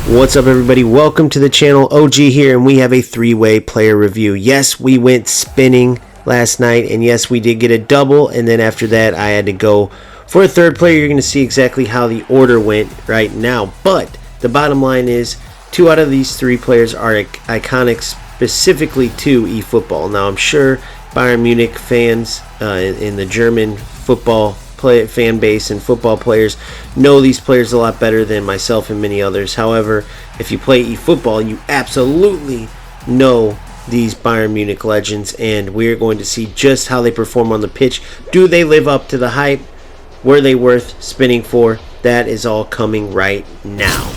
What's up, everybody? Welcome to the channel. OG here, and we have a three-way player review. Yes, we went spinning last night, and yes, we did get a double, and then after that I had to go for a third player. You're going to see exactly how the order went right now, but the bottom line is 2 out of these 3 players are iconic specifically to eFootball. Now, I'm sure Bayern Munich fans in the German football fan base and football players know these players a lot better than myself and many others. However, if you play eFootball, you absolutely know these Bayern Munich legends, and we're going to see just how they perform on the pitch. Do they live up to the hype? Were they worth spinning for? That is all coming right now.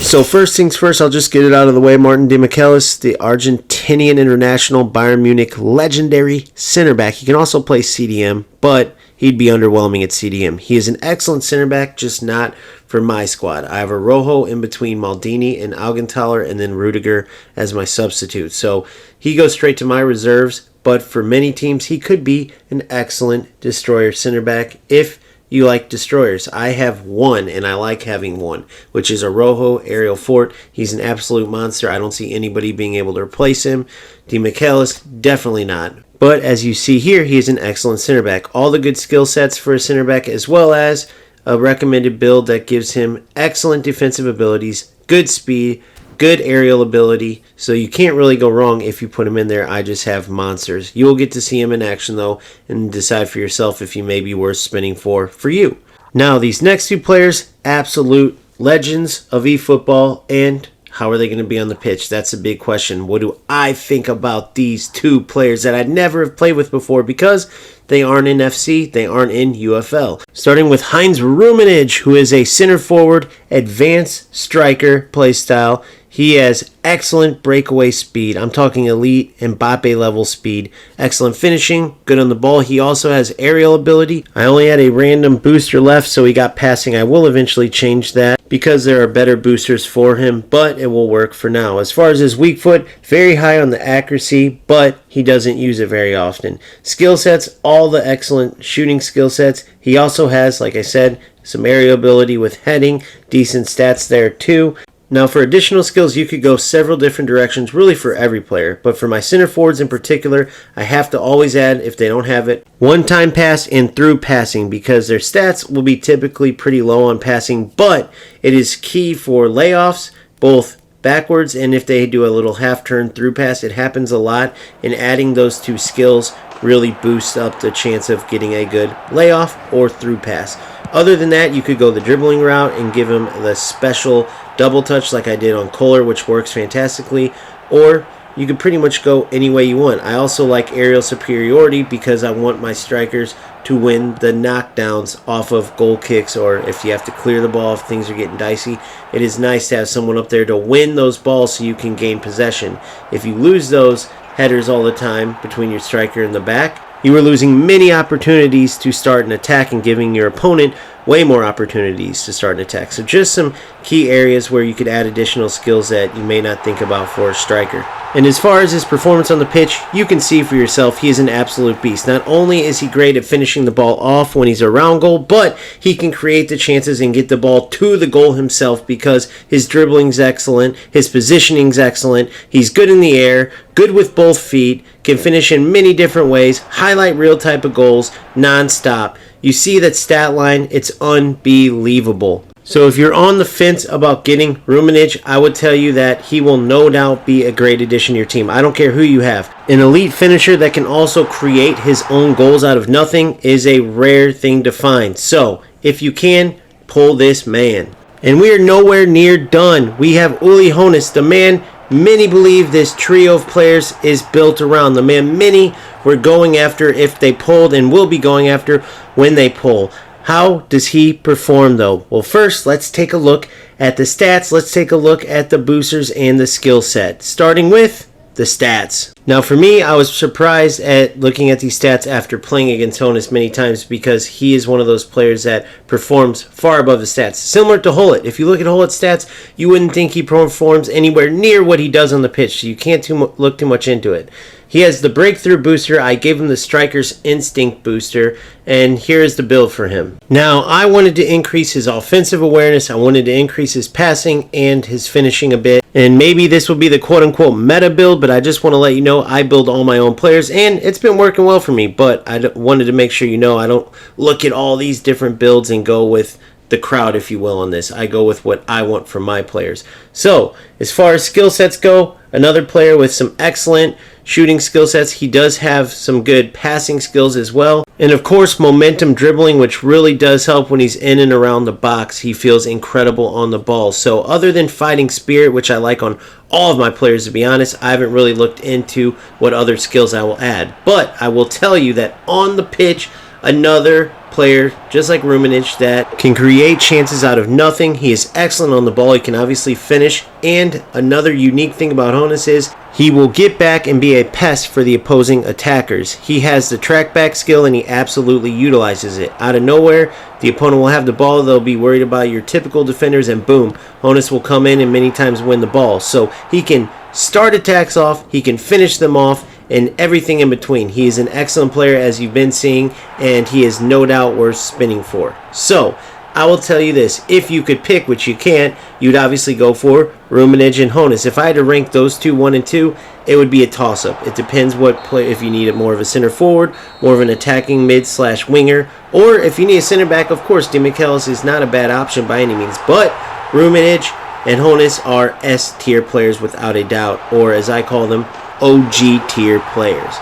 So first things first, I'll just get it out of the way. Martin Demichelis, the Argentinian international Bayern Munich legendary center back. He can also play CDM, but he'd be underwhelming at CDM. He is an excellent center back, just not for my squad. I have a Rojo in between Maldini and Augenthaler, and then Rudiger as my substitute. So he goes straight to my reserves, but for many teams, he could be an excellent destroyer center back if you like destroyers. I have one, and I like having one, which is a Rojo aerial fort. He's an absolute monster. I don't see anybody being able to replace him. Demichelis, definitely not. But as you see here, he is an excellent center back. All the good skill sets for a center back, as well as a recommended build that gives him excellent defensive abilities, good speed, good aerial ability, so you can't really go wrong if you put him in there. I just have monsters. You will get to see him in action, though, and decide for yourself if he may be worth spinning for you. Now, these next 2 players, absolute legends of eFootball, and how are they going to be on the pitch? That's a big question. What do I think about these 2 players that I'd never have played with before, because they aren't in FC, they aren't in UFL. Starting with Heinz Rummenigge, who is a center forward, advanced striker play style. He has excellent breakaway speed. I'm talking elite Mbappe level speed. Excellent finishing, good on the ball. He also has aerial ability. I only had a random booster left, so he got passing. I will eventually change that because there are better boosters for him, but it will work for now. As far as his weak foot, very high on the accuracy, but he doesn't use it very often. Skill sets, all the excellent shooting skill sets. He also has, like I said, some aerial ability with heading, decent stats there too. Now, for additional skills, you could go several different directions, really for every player. But for my center forwards in particular, I have to always add, if they don't have it, one-time pass and through passing, because their stats will be typically pretty low on passing, but it is key for layoffs, both backwards, and if they do a little half-turn through pass, it happens a lot, and adding those 2 skills really boosts up the chance of getting a good layoff or through pass. Other than that, you could go the dribbling route and give him the special double touch like I did on Kohler, which works fantastically, or you could pretty much go any way you want. I also like aerial superiority because I want my strikers to win the knockdowns off of goal kicks, or if you have to clear the ball if things are getting dicey. It is nice to have someone up there to win those balls so you can gain possession. If you lose those headers all the time between your striker and the back, you are losing many opportunities to start an attack and giving your opponent way more opportunities to start an attack. So just some key areas where you could add additional skills that you may not think about for a striker. And as far as his performance on the pitch, you can see for yourself he is an absolute beast. Not only is he great at finishing the ball off when he's around goal, but he can create the chances and get the ball to the goal himself because his dribbling's excellent, his positioning's excellent, he's good in the air, good with both feet, can finish in many different ways, highlight reel type of goals, non-stop. You see that stat line, it's unbelievable. So if you're on the fence about getting Rummenigge, I would tell you that he will no doubt be a great addition to your team. I don't care who you have. An elite finisher that can also create his own goals out of nothing is a rare thing to find. So if you can, pull this man. And we are nowhere near done. We have Hoeness, the man many believe this trio of players is built around. The man many were going after if they pulled, and will be going after when they pull. How does he perform, though? Well, first, let's take a look at the stats. Let's take a look at the boosters and the skill set, starting with the stats. Now, for me, I was surprised at looking at these stats after playing against Hoeness many times, because he is one of those players that performs far above the stats. Similar to Hullet. If you look at Hullet's stats, you wouldn't think he performs anywhere near what he does on the pitch, so you can't look too much into it. he has the breakthrough booster. I gave him the striker's instinct booster, and here's the build for him. Now, I wanted to increase his offensive awareness. I wanted to increase his passing and his finishing a bit. And maybe this will be the quote-unquote meta build, but I just want to let you know I build all my own players, and it's been working well for me. But I wanted to make sure you know I don't look at all these different builds and go with the crowd, if you will, on this. I go with what I want from my players. So, as far as skill sets go, another player with some excellent shooting skill sets. He does have some good passing skills as well. And of course, momentum dribbling, which really does help when he's in and around the box. He feels incredible on the ball. So other than fighting spirit, which I like on all of my players, to be honest, I haven't really looked into what other skills I will add. But I will tell you that on the pitch, another player, just like Rummenigge, that can create chances out of nothing. He is excellent on the ball. He can obviously finish. And another unique thing about Hoeness is he will get back and be a pest for the opposing attackers. He has the track back skill, and he absolutely utilizes it. Out of nowhere, the opponent will have the ball. They'll be worried about your typical defenders, and boom, Hoeness will come in and many times win the ball. So he can start attacks off, he can finish them off, and everything in between. He is an excellent player, as you've been seeing, and he is no doubt worth spinning for. So I will tell you this, if you could pick, which you can't, you'd obviously go for Rummenigge and Hoeness. If I had to rank those two, 1 and 2, it would be a toss-up. It depends what play, if you need it more of a center forward, more of an attacking mid/winger, or if you need a center back, of course, Demichelis is not a bad option by any means, but Rummenigge and Hoeness are S-tier players without a doubt, or as I call them, OG tier players.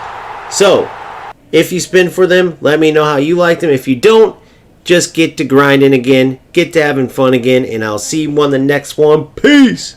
So, if you spin for them, let me know how you like them. If you don't, just get to grinding again, get to having fun again, and I'll see you on the next one. Peace!